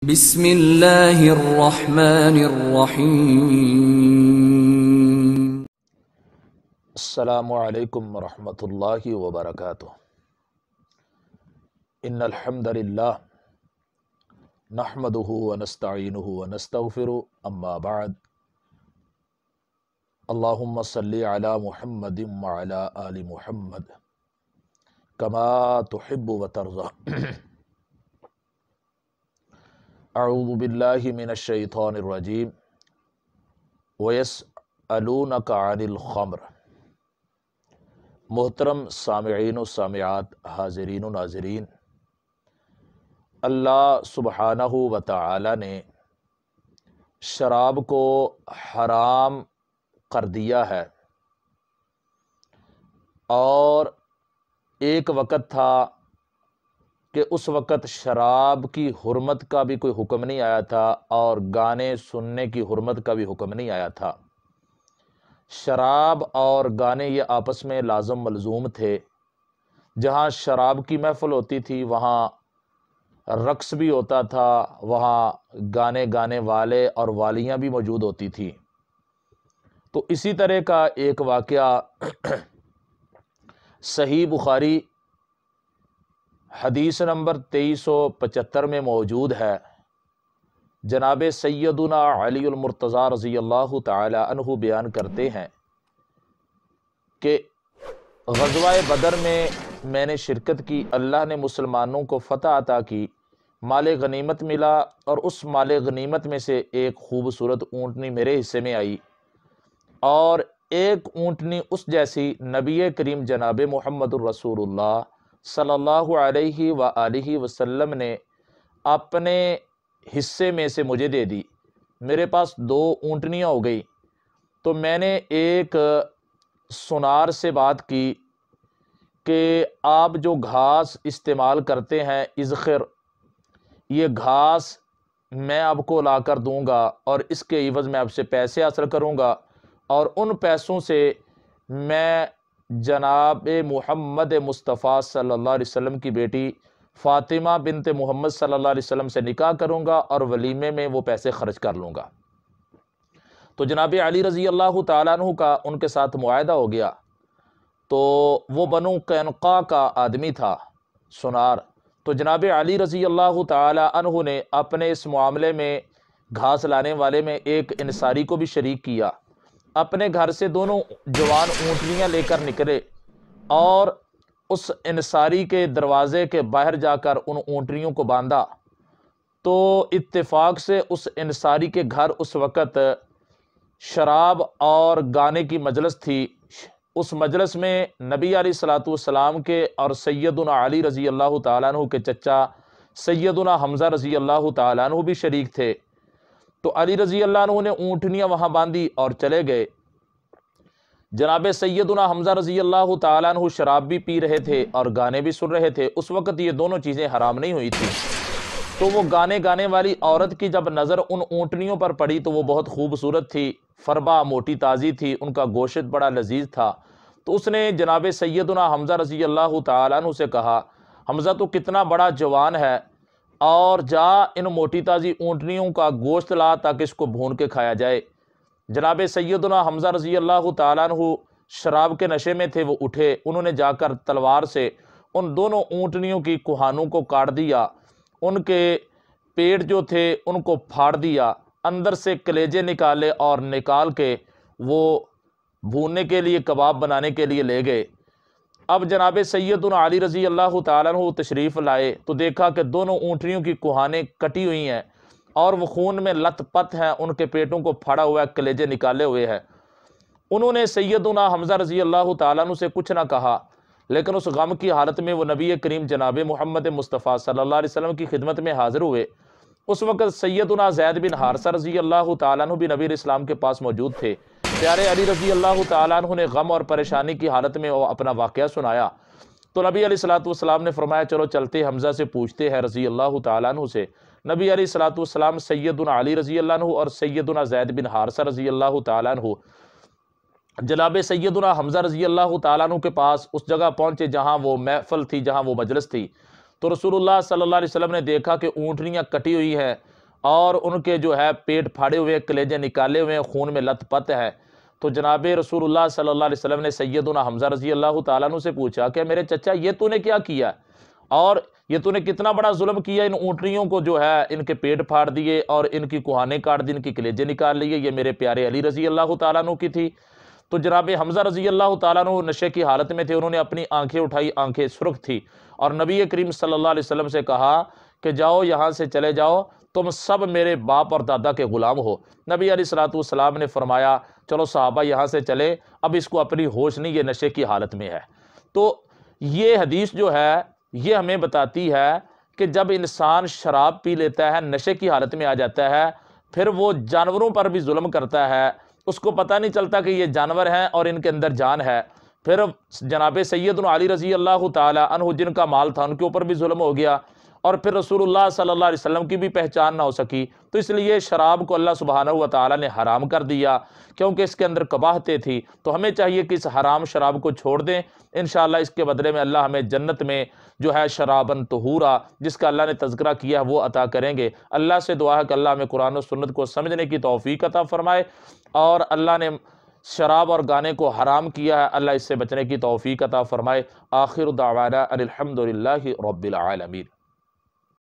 بسم اللہ الرحمن الرحیم۔ السلام علیکم ورحمۃ اللہ وبرکاتہ۔ ان الحمد للہ نحمدہ ونستعینہ ونستغفرہ، اما بعد، اللہم صلی علی محمد وعلی آل محمد کما تحب وترضی۔ اعوذ باللہ من الشیطان الرجیم۔ وَيَسْأَلُونَكَ عَنِ الْخَمْرِ۔ محترم سامعین و سامعات، حاضرین و ناظرین، اللہ سبحانہ و تعالی نے شراب کو حرام کر دیا ہے، اور ایک وقت تھا کہ اس وقت شراب کی حرمت کا بھی کوئی حکم نہیں آیا تھا، اور گانے سننے کی حرمت کا بھی حکم نہیں آیا تھا۔ شراب اور گانے یہ آپس میں لازم ملزوم تھے۔ جہاں شراب کی محفل ہوتی تھی وہاں رقص بھی ہوتا تھا، وہاں گانے گانے والے اور والیاں بھی موجود ہوتی تھی۔ تو اسی طرح کا ایک واقعہ صحیح بخاری حدیث نمبر 2375 میں موجود ہے۔ جناب سیدنا علی المرتضیٰ رضی اللہ تعالی عنہ بیان کرتے ہیں کہ غزوہ بدر میں نے شرکت کی، اللہ نے مسلمانوں کو فتح عطا کی، مال غنیمت ملا، اور اس مال غنیمت میں سے ایک خوبصورت اونٹنی میرے حصے میں آئی، اور ایک اونٹنی اس جیسی نبی کریم جناب محمد الرسول اللہ صلی اللہ علیہ وآلہ وسلم نے اپنے حصے میں سے مجھے دے دی۔ میرے پاس 2 اونٹنیاں ہو گئی۔ تو میں نے ایک سنار سے بات کی کہ آپ جو گھاس استعمال کرتے ہیں اذخر، یہ گھاس میں آپ کو لا کر دوں گا، اور اس کے عوض میں آپ سے پیسے حاصل کروں گا، اور ان پیسوں سے میں جناب محمد مصطفیٰ صلی اللہ علیہ وسلم کی بیٹی فاطمہ بنت محمد صلی اللہ علیہ وسلم سے نکاح کروں گا، اور ولیمے میں وہ پیسے خرچ کر لوں گا۔ تو جناب علی رضی اللہ تعالیٰ عنہ کا ان کے ساتھ معاہدہ ہو گیا۔ تو وہ بنو قینقاع کا آدمی تھا، سنار۔ تو جناب علی رضی اللہ تعالیٰ عنہ نے اپنے اس معاملے میں گھاس لانے والے میں ایک انصاری کو بھی شریک کیا۔ اپنے گھر سے دونوں جوان اونٹنیاں لے کر نکلے، اور اس انصاری کے دروازے کے باہر جا کر ان اونٹنیوں کو باندھا۔ تو اتفاق سے اس انصاری کے گھر اس وقت شراب اور گانے کی مجلس تھی۔ اس مجلس میں نبی علیہ الصلوۃ والسلام کے اور سیدنا علی رضی اللہ تعالیٰ عنہ کے چچا سیدنا حمزہ رضی اللہ تعالیٰ عنہ بھی شریک تھے۔ تو علی رضی اللہ عنہ نے اونٹنیاں وہاں باندھی اور چلے گئے۔ جناب سیدنا حمزہ رضی اللہ تعالیٰ عنہ شراب بھی پی رہے تھے اور گانے بھی سن رہے تھے۔ اس وقت یہ دونوں چیزیں حرام نہیں ہوئی تھی۔ تو وہ گانے گانے والی عورت کی جب نظر ان اونٹنیوں پر پڑی تو وہ بہت خوبصورت تھی، فربا موٹی تازی تھی، ان کا گوشت بڑا لذیذ تھا۔ تو اس نے جناب سیدنا حمزہ رضی اللہ تعالیٰ عنہ سے کہا، حمزہ تو کتنا بڑا جوان ہے، اور جا ان موٹی تازی اونٹنیوں کا گوشت لا تاکہ اس کو بھون کے کھایا جائے۔ جناب سیدنا حمزہ رضی اللہ تعالیٰ عنہ شراب کے نشے میں تھے، وہ اٹھے، انہوں نے جا کر تلوار سے ان دونوں اونٹنیوں کی کوہانوں کو کاٹ دیا، ان کے پیٹ جو تھے ان کو پھاڑ دیا، اندر سے کلیجے نکالے، اور نکال کے وہ بھوننے کے لیے، کباب بنانے کے لیے لے گئے۔ اب جناب سیدنا علی رضی اللہ تعالیٰ عنہ تشریف لائے تو دیکھا کہ دونوں اونٹنیوں کی کوہانیں کٹی ہوئی ہیں، اور وہ خون میں لت پت ہیں، ان کے پیٹوں کو پھاڑا ہوا ہے، کلیجے نکالے ہوئے ہیں۔ انہوں نے سیدنا حمزہ رضی اللہ تعالیٰ عنہ سے کچھ نہ کہا، لیکن اس غم کی حالت میں وہ نبی کریم جناب محمد مصطفیٰ صلی اللہ علیہ وسلم کی خدمت میں حاضر ہوئے۔ اس وقت سیدنا زید بن حارثہ رضی اللہ تعالیٰ عنہ بھی نبی علیہ السلام کے پاس موجود تھے۔ پیارے علی رضی اللہ تعالیٰ عنہ نے غم اور پریشانی کی حالت میں وہ اپنا واقعہ سنایا۔ تو نبی علیہ الصلوۃ والسلام نے فرمایا، چلو چلتے حمزہ سے پوچھتے ہیں رضی اللہ تعالیٰ عنہ سے۔ نبی علیہ الصلوۃ والسلام سیدنا علی رضی اللہ عنہ اور سیدنا زید بن حارثہ رضی اللہ تعالیٰ عنہ جناب سیدنا حمزہ رضی اللہ تعالیٰ عنہ کے پاس اس جگہ پہنچے جہاں وہ محفل تھی، جہاں وہ مجلس تھی۔ تو رسول اللہ صلی اللہ علیہ وسلم نے دیکھا کہ اونٹنیاں کٹی ہوئی ہیں، اور ان کے جو ہے پیٹ پھاڑے ہوئے، کلیجے نکالے ہوئے، خون میں لت پت ہے۔ تو جناب رسول اللہ صلی اللہ علیہ وسلم نے سیدنا حمزہ رضی اللہ تعالیٰ عنہ سے پوچھا کہ میرے چچا یہ تو نے کیا کیا، اور یہ تو نے کتنا بڑا ظلم کیا، ان اونٹنیوں کو جو ہے ان کے پیٹ پھاڑ دیے اور ان کی کوہانے کاٹ دی، ان کی کلیجے نکال لیے، یہ میرے پیارے علی رضی اللہ تعالیٰ عنہ کی تھی۔ تو جناب حمزہ رضی اللہ تعالیٰ عنہ نشے کی حالت میں تھے، انہوں نے اپنی آنکھیں اٹھائی، آنکھیں سرخ تھی، اور نبی کریم صلی اللہ علیہ وسلم سے کہا کہ جاؤ یہاں سے چلے جاؤ، تم سب میرے باپ اور دادا کے غلام ہو۔ نبی علیہ الصلوۃ والسلام نے فرمایا چلو صحابہ یہاں سے چلے، اب اس کو اپنی ہوش نہیں، یہ نشے کی حالت میں ہے۔ تو یہ حدیث جو ہے یہ ہمیں بتاتی ہے کہ جب انسان شراب پی لیتا ہے، نشے کی حالت میں آ جاتا ہے، پھر وہ جانوروں پر بھی ظلم کرتا ہے، اس کو پتہ نہیں چلتا کہ یہ جانور ہیں اور ان کے اندر جان ہے۔ پھر جناب سیدنا علی رضی اللہ تعالی عنہ جن کا مال تھا ان کے اوپر بھی ظلم ہو گیا، اور پھر رسول اللہ صلی اللہ علیہ وسلم کی بھی پہچان نہ ہو سکی۔ تو اس لیے شراب کو اللہ سبحانہ و تعالی نے حرام کر دیا، کیونکہ اس کے اندر قباحتیں تھی۔ تو ہمیں چاہیے کہ اس حرام شراب کو چھوڑ دیں، انشاءاللہ اس کے بدلے میں اللہ ہمیں جنت میں جو ہے شرابن طہورا، جس کا اللہ نے تذکرہ کیا ہے، وہ عطا کریں گے۔ اللہ سے دعا ہے کہ اللہ ہمیں قرآن و سنت کو سمجھنے کی توفیق عطا فرمائے، اور اللہ نے شراب اور گانے کو حرام کیا ہے، اللہ اس سے بچنے کی توفیق عطا فرمائے۔ آخر دعوانا ان الحمد للہ رب العالمین۔